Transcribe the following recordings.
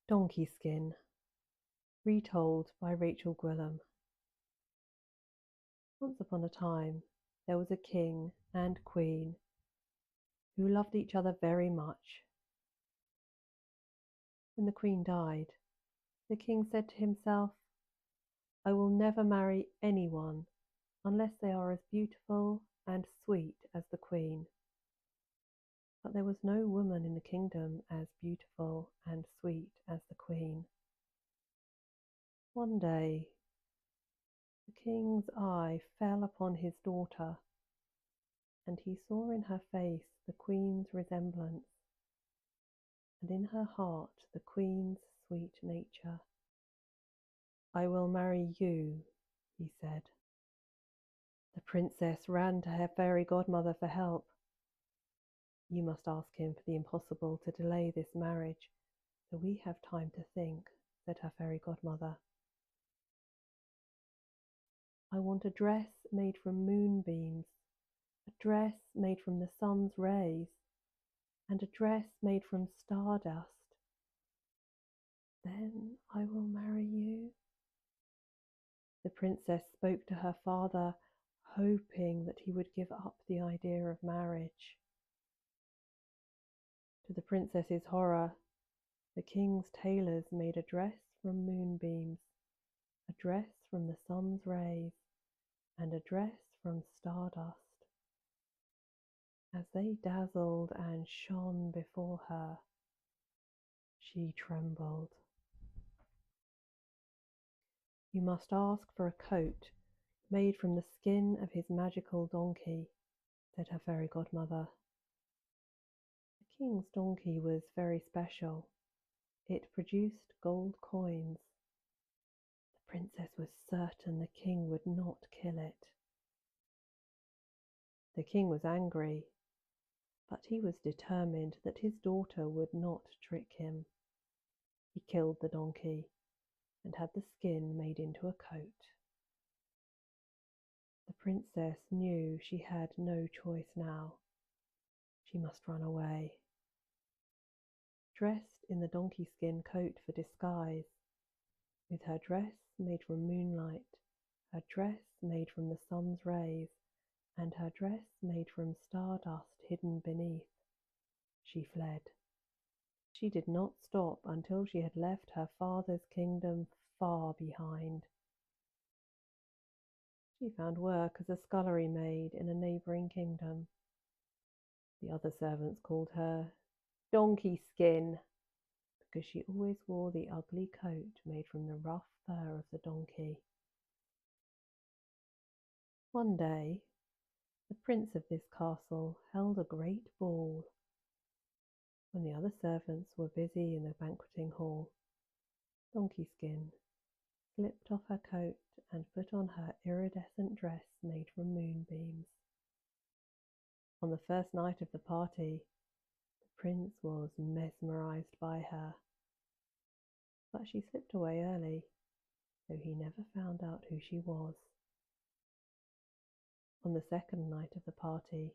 Donkey Skin, retold by Rachel Gwilym. Once upon a time, there was a king and queen who loved each other very much. When the queen died, the king said to himself, "I will never marry anyone unless they are as beautiful and sweet as the queen." But there was no woman in the kingdom as beautiful and sweet as the queen. One day, the king's eye fell upon his daughter, and he saw in her face the queen's resemblance, and in her heart the queen's sweet nature. "I will marry you," he said. The princess ran to her fairy godmother for help. "You must ask him for the impossible to delay this marriage, so we have time to think," said her fairy godmother. "I want a dress made from moonbeams, a dress made from the sun's rays, and a dress made from stardust. Then I will marry you." The princess spoke to her father, hoping that he would give up the idea of marriage. To the princess's horror, the king's tailors made a dress from moonbeams, a dress from the sun's rays, and a dress from stardust. As they dazzled and shone before her, she trembled. "You must ask for a coat made from the skin of his magical donkey," said her fairy godmother. The king's donkey was very special. It produced gold coins. The princess was certain the king would not kill it. The king was angry, but he was determined that his daughter would not trick him. He killed the donkey and had the skin made into a coat. The princess knew she had no choice now. She must run away. Dressed in the donkey skin coat for disguise, with her dress made from moonlight, her dress made from the sun's rays, and her dress made from stardust hidden beneath, she fled. She did not stop until she had left her father's kingdom far behind. She found work as a scullery maid in a neighbouring kingdom. The other servants called her Donkey Skin, because she always wore the ugly coat made from the rough fur of the donkey. One day, the prince of this castle held a great ball. When the other servants were busy in the banqueting hall, Donkey Skin slipped off her coat and put on her iridescent dress made from moonbeams. On the first night of the party, the prince was mesmerized by her, but she slipped away early, so he never found out who she was. On the second night of the party,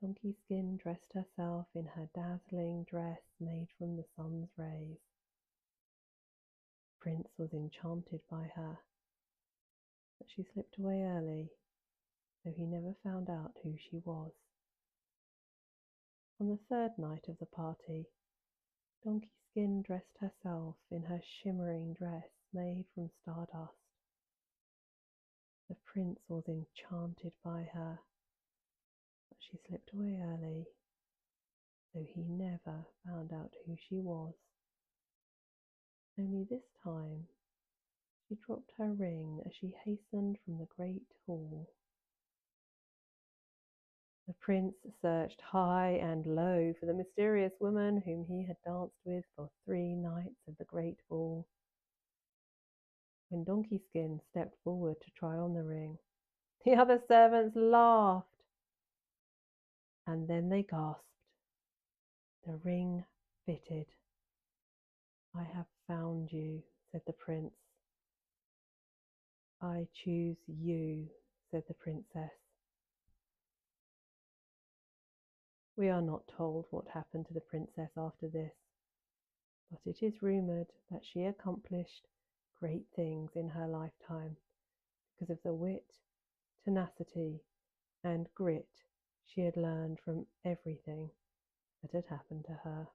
Donkey Skin dressed herself in her dazzling dress made from the sun's rays. The prince was enchanted by her, but she slipped away early, so he never found out who she was. On the third night of the party, Donkey Skin dressed herself in her shimmering dress made from stardust. The prince was enchanted by her, but she slipped away early, so he never found out who she was. Only this time she dropped her ring as she hastened from the great hall. The prince searched high and low for the mysterious woman whom he had danced with for 3 nights of the great ball. When Donkey Skin stepped forward to try on the ring, the other servants laughed, and then they gasped. The ring fitted. "I have found you," said the prince. "I choose you," said the princess. We are not told what happened to the princess after this. but it is rumoured that she accomplished great things in her lifetime because of the wit, tenacity, and grit she had learned from everything that had happened to her.